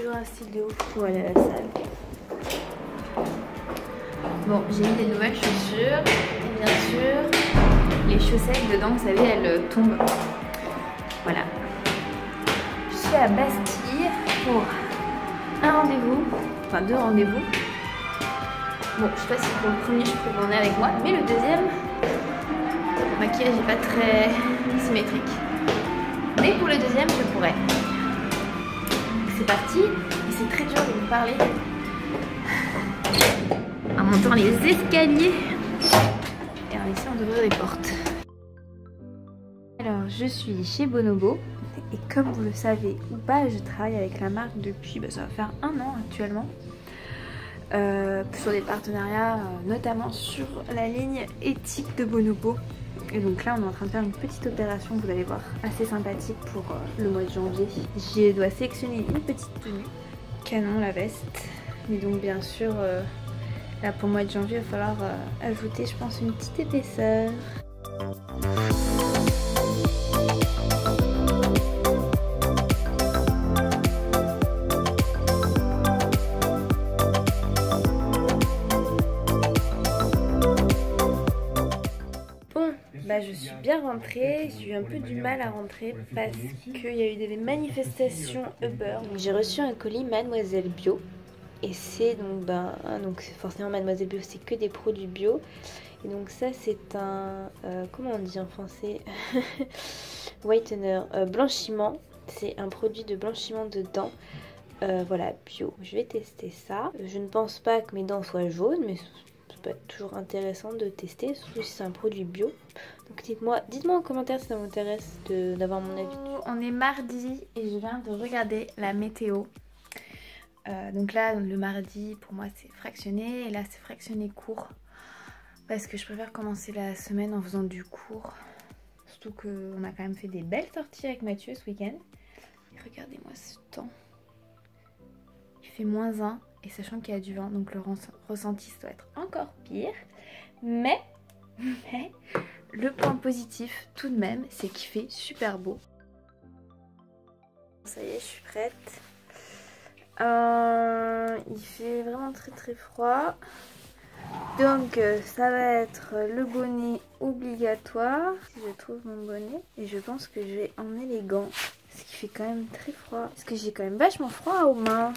toujours un style de ouf pour aller à la salle. Bon, j'ai mis des nouvelles chaussures et bien sûr les chaussettes dedans, vous savez, elles tombent. Voilà. Je suis à Bastille pour un rendez-vous, enfin 2 rendez-vous. Bon, je sais pas si pour le premier je peux m'en aller avec moi, mais le deuxième, le maquillage n'est pas très symétrique. Mais pour le deuxième, je pourrais. C'est parti, et c'est très dur de vous parler en montant les escaliers et en essayant d'ouvrir les portes. Alors, je suis chez Bonobo et comme vous le savez ou pas, je travaille avec la marque depuis, ça va faire 1 an actuellement. Sur des partenariats, notamment sur la ligne éthique de Bonobo. Et donc là on est en train de faire une petite opération, vous allez voir, assez sympathique pour le mois de janvier. Je dois sélectionner une petite tenue, canon la veste. Mais donc bien sûr, là pour le mois de janvier il va falloir ajouter je pense une petite épaisseur. Je suis bien rentrée, j'ai eu un peu du mal à rentrer parce qu'il y a eu des manifestations Uber. J'ai reçu un colis Mademoiselle Bio et c'est donc forcément Mademoiselle Bio c'est que des produits bio. Et donc ça c'est un, comment on dit en français, whitener, blanchiment, c'est un produit de blanchiment de dents. Voilà, bio. Je vais tester ça. Je ne pense pas que mes dents soient jaunes, mais ça peut être toujours intéressant de tester, surtout si c'est un produit bio. Donc dites-moi en commentaire si ça m'intéresse d'avoir mon avis. On est mardi et je viens de regarder la météo. Donc là, le mardi, pour moi c'est fractionné et là c'est fractionné court. Parce que je préfère commencer la semaine en faisant du court. Surtout qu'on a quand même fait des belles sorties avec Mathieu ce week-end. Regardez-moi ce temps. Il fait -1 et sachant qu'il y a du vent, donc le ressenti ça doit être encore pire. Mais le point positif tout de même, c'est qu'il fait super beau. Ça y est, je suis prête. Il fait vraiment très froid. Donc ça va être le bonnet obligatoire. Si je trouve mon bonnet. Et je pense que je vais emmener les gants. Parce qu'il fait quand même très froid. Parce que j'ai quand même vachement froid aux mains.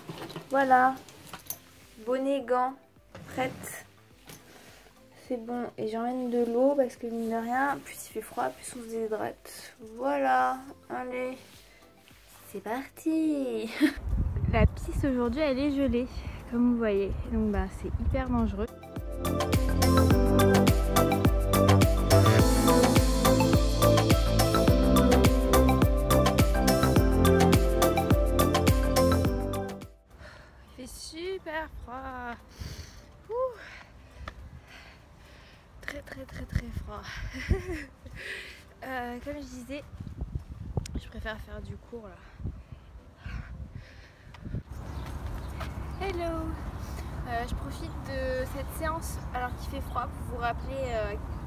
Voilà. Bonnet, gants, prête. C'est bon. Et j'emmène de l'eau parce que mine de rien, plus il fait froid, plus on se déshydrate. Voilà. Allez. C'est parti. La piste aujourd'hui elle est gelée. Comme vous voyez. Donc c'est hyper dangereux. Il fait super froid. Ouh. Très froid. Comme je disais, je préfère faire du court là. Hello. Je profite de cette séance alors qu'il fait froid pour vous rappeler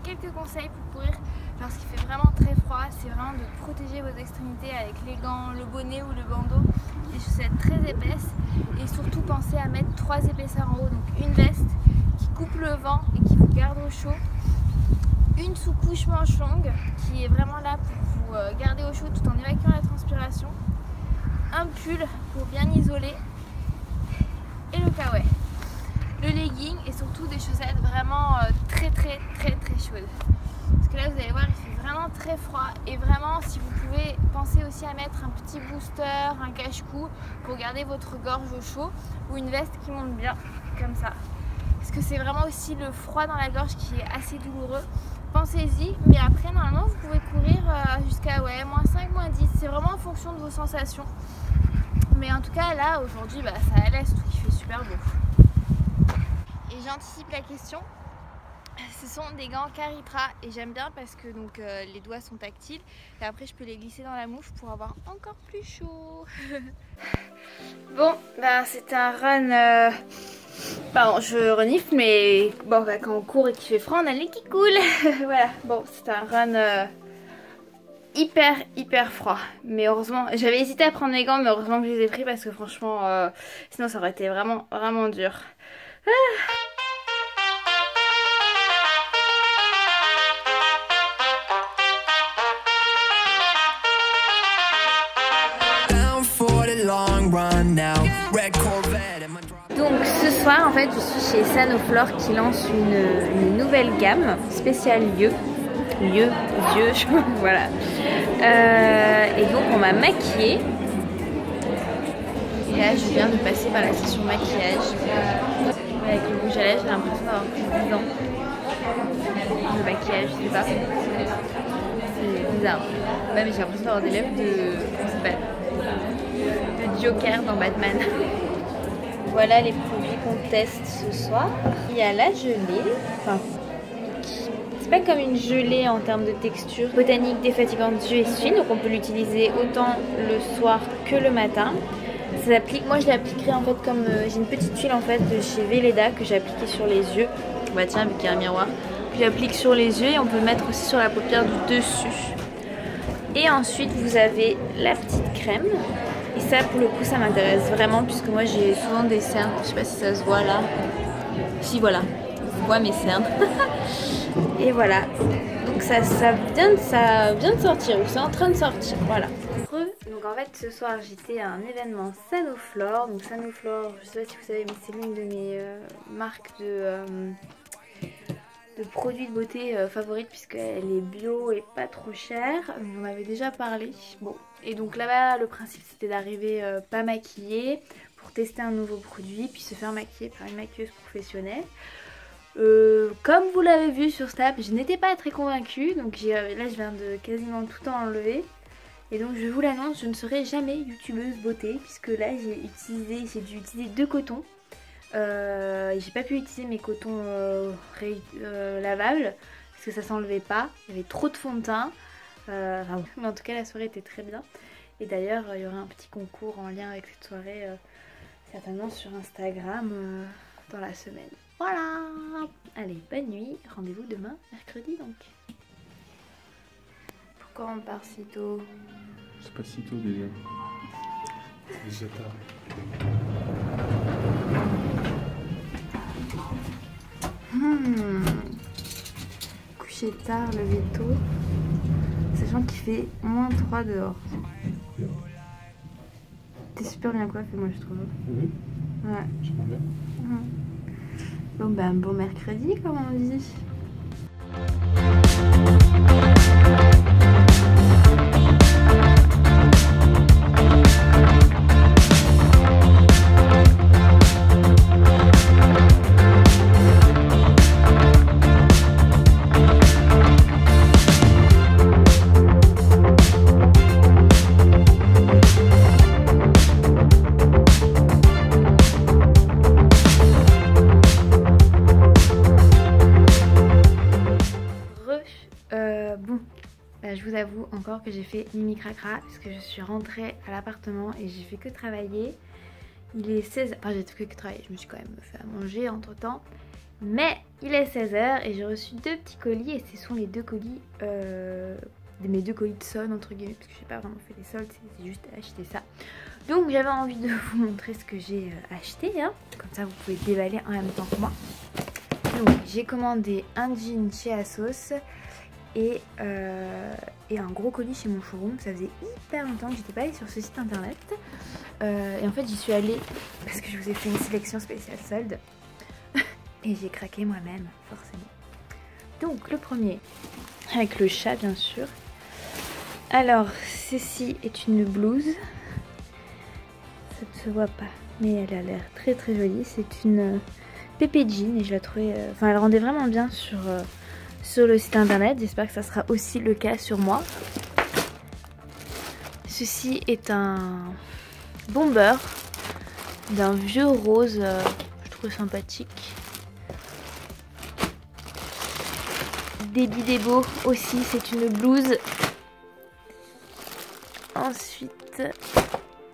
quelques conseils pour courir lorsqu'il fait vraiment très froid. C'est vraiment de protéger vos extrémités avec les gants, le bonnet ou le bandeau, des chaussettes très épaisses et surtout pensez à mettre 3 épaisseurs en haut, donc une veste qui coupe le vent et qui vous garde au chaud, une sous-couche manche longue qui est vraiment là pour vous garder au chaud tout en évacuant la transpiration, un pull pour bien isoler et le kawaii. Le legging et surtout des chaussettes vraiment très chaudes. Parce que là vous allez voir il fait vraiment très froid et vraiment si vous pouvez penser aussi à mettre un petit booster, un cache-cou pour garder votre gorge au chaud ou une veste qui monte bien comme ça. Parce que c'est vraiment aussi le froid dans la gorge qui est assez douloureux. Pensez-y, mais après normalement vous pouvez courir jusqu'à -5, -10, c'est vraiment en fonction de vos sensations. Mais en tout cas là aujourd'hui ça allait, surtout qu'il fait super beau. Et j'anticipe la question, ce sont des gants Caritra et j'aime bien parce que donc les doigts sont tactiles et après je peux les glisser dans la mouche pour avoir encore plus chaud. Bon, c'était un run, pardon je renifle mais bon quand on court et qu'il fait froid on a le nez qui coule. Voilà, bon c'était un run hyper froid. Mais heureusement, j'avais hésité à prendre mes gants, mais heureusement que je les ai pris parce que franchement, sinon ça aurait été vraiment dur. Ah. Donc ce soir en fait je suis chez Sanoflore qui lance une nouvelle gamme spéciale yeux, voilà. Et donc on m'a maquillée. Et là je viens de passer par la session maquillage. Avec le rouge à lèvres j'ai l'impression d'avoir plus de 10 ans. Le maquillage, je sais pas. C'est bizarre. Même j'ai l'impression d'avoir des lèvres de Joker dans Batman. Voilà les produits qu'on teste ce soir. Il y a la gelée, enfin c'est pas comme une gelée en termes de texture. Botanique défatigante yeux et fine, donc on peut l'utiliser autant le soir que le matin. Ça s'applique, moi je l'appliquerai en fait comme j'ai une petite huile en fait de chez Velleda que j'ai appliquée sur les yeux. Bah tiens, vu qu'il y a un miroir, puis j'applique sur les yeux et on peut le mettre aussi sur la paupière du dessus. Et ensuite vous avez la petite crème. Et ça pour le coup ça m'intéresse vraiment puisque moi j'ai souvent des cernes, je sais pas si ça se voit là. Si voilà, je vois mes cernes. Et voilà, donc ça vient de sortir, ou c'est en train de sortir, voilà. Donc en fait ce soir j'étais à un événement Sanoflore. Donc Sanoflore, je sais pas si vous savez mais c'est l'une de mes marques de produits de beauté favorites puisqu'elle est bio et pas trop chère. On en avait déjà parlé. Bon, et donc là-bas le principe c'était d'arriver pas maquillée pour tester un nouveau produit puis se faire maquiller par une maquilleuse professionnelle. Comme vous l'avez vu sur Snap, je n'étais pas très convaincue, donc là je viens de quasiment tout enlever. Et donc je vous l'annonce, je ne serai jamais youtubeuse beauté puisque là j'ai dû utiliser 2 cotons. J'ai pas pu utiliser mes cotons lavables parce que ça s'enlevait pas, il y avait trop de fond de teint. Enfin, mais en tout cas la soirée était très bien. Et d'ailleurs il y aura un petit concours en lien avec cette soirée certainement sur Instagram dans la semaine. Voilà. Allez, bonne nuit, rendez-vous demain mercredi donc. Pourquoi on part si tôt? C'est pas si tôt déjà. C'est déjà tard. Coucher tard, lever tôt, sachant qu'il fait -3 dehors. T'es super bien coiffée moi je trouve. Oui. Ouais. J'aimerais bien. Bon ben bon mercredi comme on dit. Je vous avoue encore que j'ai fait mimi cracra parce que je suis rentrée à l'appartement et j'ai fait que travailler. Il est 16h, enfin j'ai fait que travailler, je me suis quand même fait à manger entre temps. Mais il est 16h et j'ai reçu 2 petits colis et ce sont les 2 colis, mes 2 colis de soldes entre guillemets parce que j'ai pas vraiment fait les soldes, c'est juste acheter ça. Donc j'avais envie de vous montrer ce que j'ai acheté, hein. Comme ça vous pouvez déballer en même temps que moi. Donc j'ai commandé un jean chez Asos. Et un gros colis chez mon showroom. Ça faisait hyper longtemps que j'étais pas allée sur ce site internet. Et en fait j'y suis allée parce que je vous ai fait une sélection spéciale solde. Et j'ai craqué moi-même, forcément. Donc le premier, avec le chat bien sûr. Alors ceci est une blouse. Ça ne se voit pas, mais elle a l'air très très jolie. C'est une pépé jean et je la trouvais... Enfin elle rendait vraiment bien sur le site internet, j'espère que ça sera aussi le cas sur moi. Ceci est un bomber d'un vieux rose, je trouve sympathique. Déby Débo aussi, c'est une blouse. Ensuite,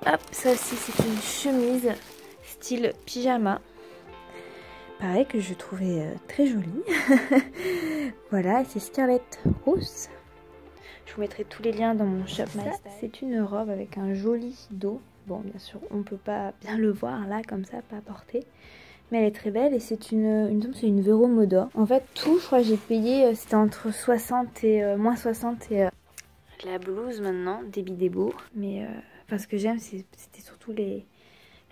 hop, ça aussi c'est une chemise style pyjama. Pareil que je trouvais très jolie. Voilà, c'est Scarlett Rose. Je Je vous mettrai tous les liens dans mon shop. C'est une robe avec un joli dos. Bon, bien sûr, on peut pas bien le voir là, comme ça, pas porter. Mais elle est très belle et c'est une Vero Moda. En fait, tout, je crois que j'ai payé, c'était entre 60 et moins 60 et... La blouse maintenant, débit Débo. Mais ce que j'aime, c'était surtout le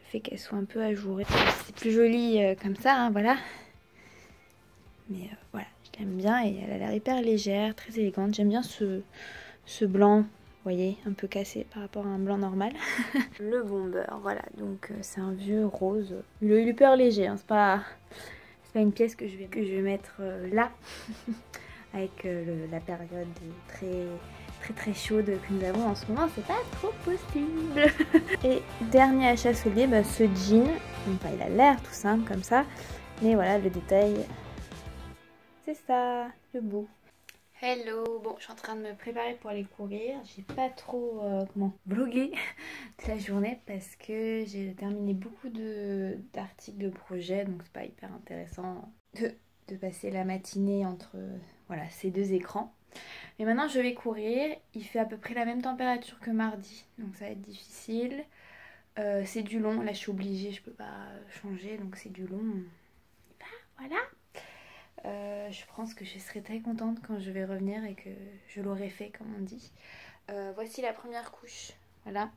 fait qu'elle soit un peu ajourée. C'est plus joli comme ça, hein, voilà. Mais voilà, je l'aime bien et elle a l'air hyper légère, très élégante. J'aime bien ce blanc, vous voyez, un peu cassé par rapport à un blanc normal. Le bomber, voilà, donc c'est un vieux rose. Il est hyper léger, hein, c'est pas une pièce que je vais mettre là, avec la période très chaude que nous avons en ce moment, c'est pas trop possible. Et dernier achat soulier, ce jean, enfin, il a l'air tout simple comme ça, mais voilà, le détail, c'est ça, le bout. Hello, bon, je suis en train de me préparer pour aller courir. J'ai pas trop vlogué toute la journée parce que j'ai terminé beaucoup d'articles de projet, donc c'est pas hyper intéressant de passer la matinée entre voilà, ces deux écrans. Mais maintenant je vais courir, il fait à peu près la même température que mardi, donc ça va être difficile. C'est du long, là je suis obligée, je peux pas changer, donc c'est du long. Voilà. Je pense que je serai très contente quand je vais revenir et que je l'aurai fait comme on dit. Voici la première couche, voilà,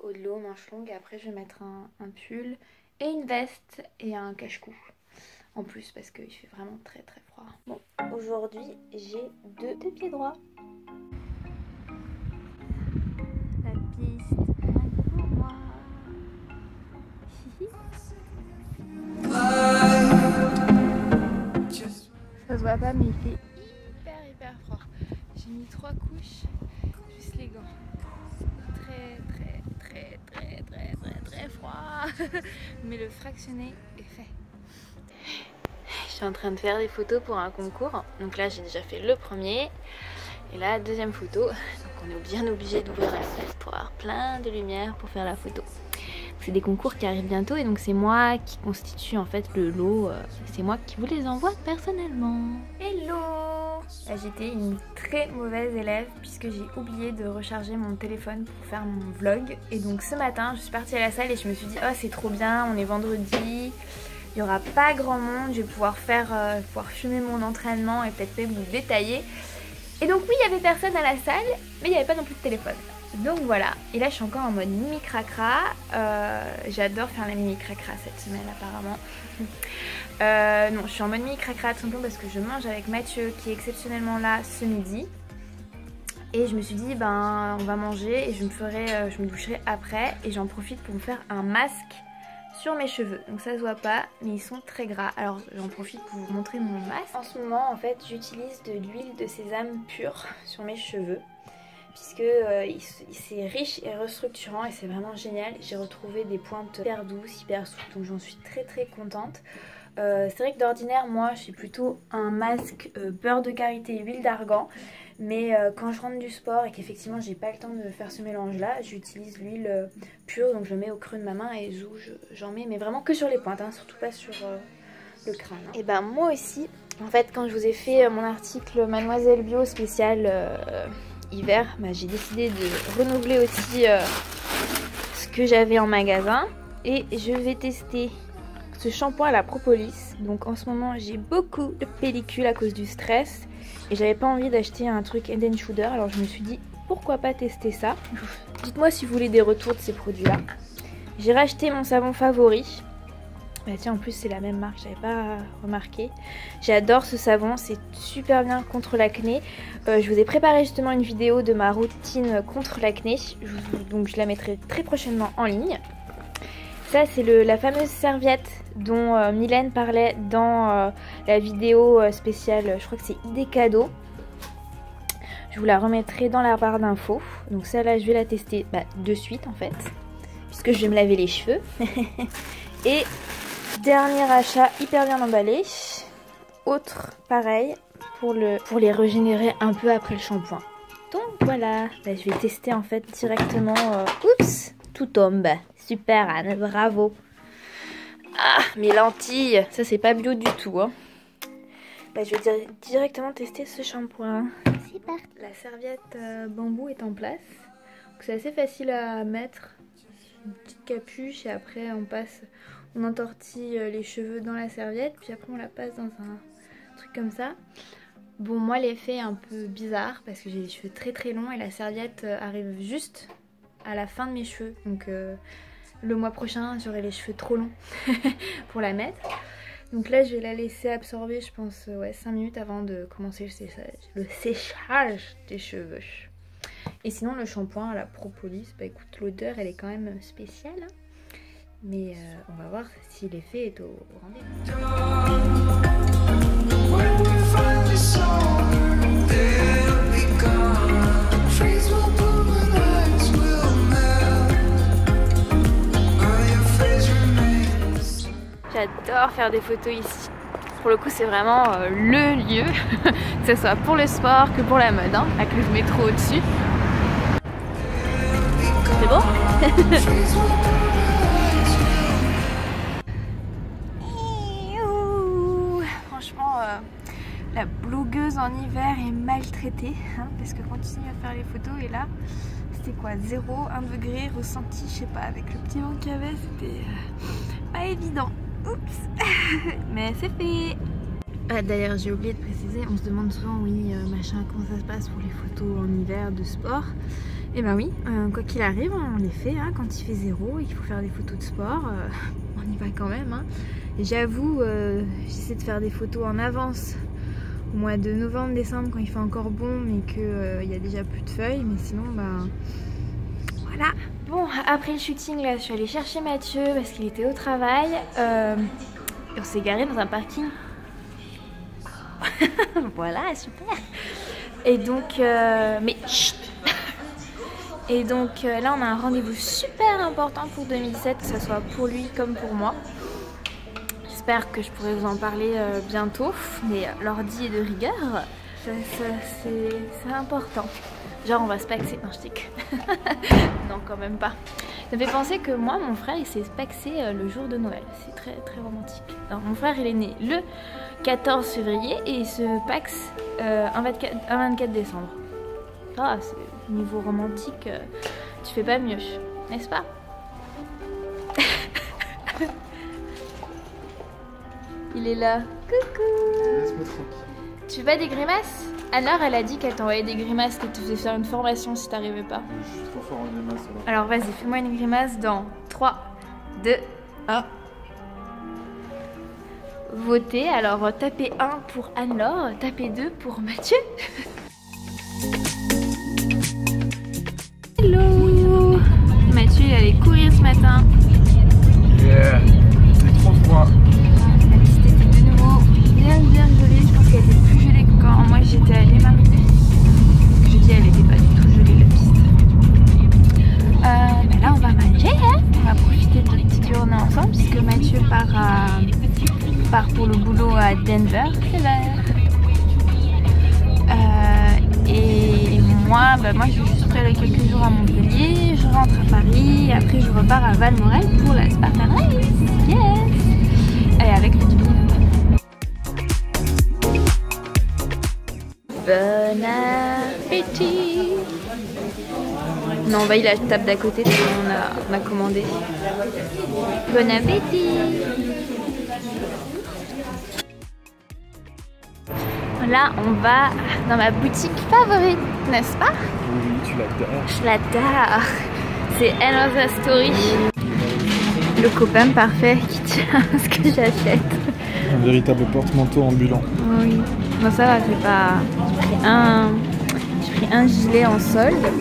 haut de l'eau, manche longue, et après je vais mettre un pull et une veste et un cache-cou en plus parce qu'il fait vraiment très froid. Bon, aujourd'hui j'ai deux pieds droits. La piste pour moi. Ça se voit pas mais il fait hyper froid. J'ai mis 3 couches, juste les gants. Très froid. Mais le fractionné est fait. Je suis en train de faire des photos pour un concours. Donc là j'ai déjà fait le premier. Et là deuxième photo. Donc on est bien obligé d'ouvrir la fenêtre pour avoir plein de lumière pour faire la photo. C'est des concours qui arrivent bientôt et donc c'est moi qui constitue en fait le lot. C'est moi qui vous les envoie personnellement. Hello! J'étais une très mauvaise élève puisque j'ai oublié de recharger mon téléphone pour faire mon vlog. Et donc ce matin je suis partie à la salle et je me suis dit oh c'est trop bien, on est vendredi, il n'y aura pas grand monde, je vais pouvoir filmer mon entraînement et peut-être même vous détailler. Et donc oui il y avait personne à la salle mais il n'y avait pas non plus de téléphone. Donc voilà, et là je suis encore en mode mimi cracra. J'adore faire la mimi cracra cette semaine apparemment. Non, je suis en mode mimi cracra tout simplement parce que je mange avec Mathieu qui est exceptionnellement là ce midi. Et je me suis dit ben on va manger et je me doucherai après. Et j'en profite pour me faire un masque sur mes cheveux. Donc ça se voit pas mais ils sont très gras. Alors j'en profite pour vous montrer mon masque. En ce moment en fait j'utilise de l'huile de sésame pure sur mes cheveux. Puisque c'est riche et restructurant et c'est vraiment génial. J'ai retrouvé des pointes hyper douces, hyper souples, donc j'en suis très contente. C'est vrai que d'ordinaire moi j'ai plutôt un masque beurre de karité et huile d'argan. Mais quand je rentre du sport et qu'effectivement j'ai pas le temps de faire ce mélange là, j'utilise l'huile pure, donc je le mets au creux de ma main et j'en mets, mais vraiment que sur les pointes, hein, surtout pas sur le crâne. Hein. Et ben moi aussi, en fait quand je vous ai fait mon article Mademoiselle Bio spécial hiver, bah, j'ai décidé de renouveler aussi ce que j'avais en magasin et je vais tester ce shampoing à la propolis. Donc en ce moment j'ai beaucoup de pellicules à cause du stress et j'avais pas envie d'acheter un truc Head & Shoulder, alors je me suis dit pourquoi pas tester ça. Dites-moi si vous voulez des retours de ces produits là. J'ai racheté mon savon favori. Bah tiens, en plus c'est la même marque, j'avais pas remarqué. J'adore ce savon, c'est super bien contre l'acné. Je vous ai préparé justement une vidéo de ma routine contre l'acné, donc je la mettrai très prochainement en ligne. Ça c'est la fameuse serviette dont Mylène parlait dans la vidéo spéciale, je crois que c'est idée cadeau. Je vous la remettrai dans la barre d'infos. Donc celle-là je vais la tester de suite en fait, puisque je vais me laver les cheveux. Et dernier achat hyper bien emballé. Autre pareil pour les régénérer un peu après le shampoing. Donc voilà, je vais tester en fait directement. Oups, tout tombe. Super Anne, bravo. Ah, mes lentilles, ça c'est pas bio du tout. Hein. Je vais directement tester ce shampoing. c'est parti. La serviette bambou est en place. C'est assez facile à mettre. Une petite capuche et après on entortille les cheveux dans la serviette. Puis après on la passe dans un truc comme ça. Bon, moi l'effet est un peu bizarre parce que j'ai les cheveux très très longs et la serviette arrive juste à la fin de mes cheveux. Donc le mois prochain j'aurai les cheveux trop longs pour la mettre. Donc là je vais la laisser absorber je pense 5 minutes avant de commencer le séchage des cheveux. Et sinon le shampoing à la propolis, bah écoute, l'odeur elle est quand même spéciale. Hein. Mais on va voir si l'effet est au rendez-vous. J'adore faire des photos ici. Pour le coup c'est vraiment le lieu, que ce soit pour le sport que pour la mode, hein, avec le métro au-dessus. C'est bon? Franchement, la blogueuse en hiver est maltraitée, hein, parce que continue à faire les photos et là, c'était quoi, 0, 1 degré ressenti, je sais pas, avec le petit vent qu'il y avait, c'était pas évident. Oups. Mais c'est fait. Ah, d'ailleurs j'ai oublié de préciser, on se demande souvent oui machin comment ça se passe pour les photos en hiver de sport. Et ben oui, quoi qu'il arrive on les fait hein, quand il fait 0 et qu'il faut faire des photos de sport, on y va quand même hein. J'avoue j'essaie de faire des photos en avance au mois de novembre, décembre quand il fait encore bon mais qu'il y a déjà plus de feuilles, mais sinon ben voilà. Bon, après le shooting là je suis allée chercher Mathieu parce qu'il était au travail et on s'est garé dans un parking. Voilà, super. Et donc mais chut. Et donc là on a un rendez-vous super important pour 2017, que ce soit pour lui comme pour moi. J'espère que je pourrai vous en parler bientôt, mais l'ordi est de rigueur, c'est important. Genre on va se paxer, non je dis que... non quand même pas. Ça me fait penser que moi mon frère il s'est paxé le jour de Noël, c'est très très romantique. Alors, mon frère il est né le 14 février et il se paxe un 24 décembre. Ah c'est niveau romantique, tu fais pas mieux, n'est-ce pas? Il est là, coucou. Laisse-moi tranquille. Tu fais pas des grimaces? Anne-Laure elle a dit qu'elle t'envoyait des grimaces, qu'elle te faisait faire une formation si t'arrivais pas. Je suis trop fort en grimace alors. Alors vas-y, fais-moi une grimace dans 3, 2, 1. Votez, alors tapez 1 pour Anne-Laure, tapez 2 pour Mathieu. Hello. Mathieu il allait courir ce matin. Yeah. C'est trop froid. La piste était de nouveau bien gelée, je pense qu'elle était plus gelée que quand moi j'étais allée m'arrêter. Je dis elle était pas du tout gelée la piste. Ben là on va manger, hein. On va profiter de notre petite journée ensemble puisque Mathieu part pour le boulot à Denver, c'est vert. Et moi je vais juste aller quelques jours à Montpellier, je rentre à Paris et après je repars à Valmorel pour la Spartan Race. Yes. Et avec le dîner. Bon appétit. Non, on va y la table d'à côté, on a commandé. Bon appétit. Là, on va dans ma boutique favorite, n'est-ce pas? Oui, tu l'adores. Je l'adore. C'est Another Story. Le copain parfait qui tient à ce que j'achète. Un véritable porte-manteau ambulant. Oui. Bon, ça va, c'est pas... J'ai pris un gilet en solde.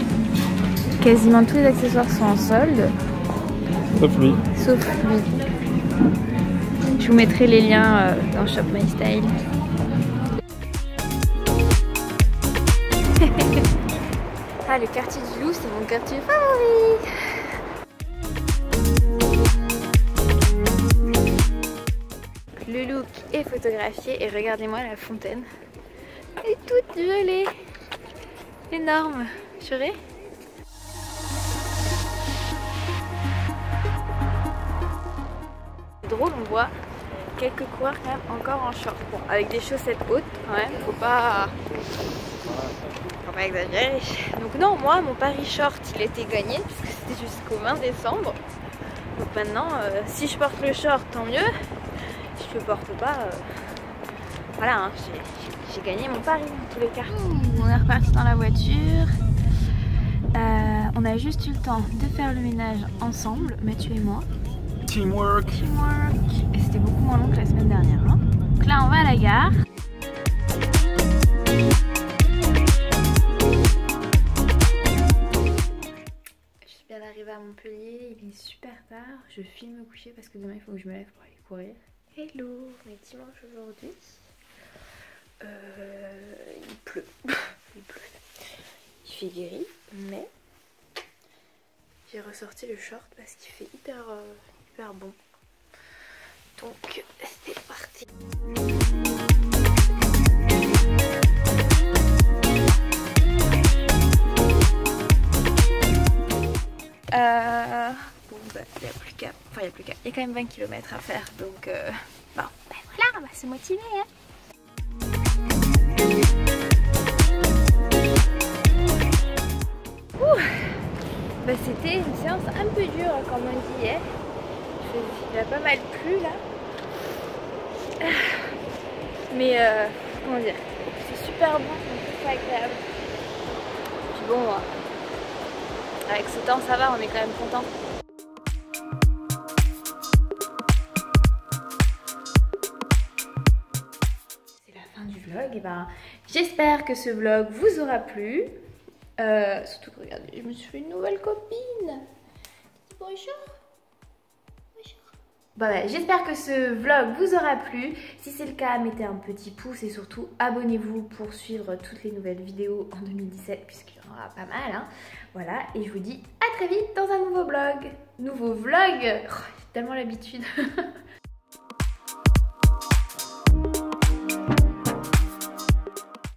Quasiment tous les accessoires sont en solde. Sauf lui. Sauf lui. Je vous mettrai les liens dans Shop My Style. Ah, le quartier du Loup, c'est mon quartier favori. Le look est photographié et regardez-moi la fontaine. Elle est toute gelée. Énorme. Chérie. C'est drôle, on voit quelques coureurs quand même encore en short. Bon, avec des chaussettes hautes quand même, faut pas Faut pas exagérer. Donc non, moi, mon Paris Short, il était gagné puisque c'était jusqu'au 20 décembre. Donc maintenant, si je porte le short, tant mieux. Si je le porte pas, voilà, hein, j'ai gagné mon pari dans tous les cas. On est reparti dans la voiture. On a juste eu le temps de faire le ménage ensemble, Mathieu et moi. Teamwork. Teamwork. Et c'était beaucoup moins long que la semaine dernière. Hein. Donc là, on va à la gare. Je suis bien arrivée à Montpellier, il est super tard. Je file me coucher parce que demain, il faut que je me lève pour aller courir. Hello, on est dimanche aujourd'hui. Il pleut. Il pleut. Il fait gris, mais j'ai ressorti le short parce qu'il fait hyper bon. Donc c'est parti. Bon bah il n'y a plus qu'à. Enfin il n'y a plus qu'à. Il y a quand même 20 km à faire donc bon bah voilà, on va se motiver hein. Bah, c'était une séance un peu dure comme on dit hier. Il a pas mal plu là. Mais comment dire, c'est super bon, c'est très agréable. Puis bon, avec ce temps ça va, on est quand même content. C'est la fin du vlog. Et ben, j'espère que ce vlog vous aura plu. Surtout que regardez, je me suis fait une nouvelle copine. Bonjour. Bah ouais, j'espère que ce vlog vous aura plu. Si c'est le cas, mettez un petit pouce et surtout abonnez-vous pour suivre toutes les nouvelles vidéos en 2017 puisqu'il y en aura pas mal. Hein. Voilà, et je vous dis à très vite dans un nouveau vlog. Oh, j'ai tellement l'habitude.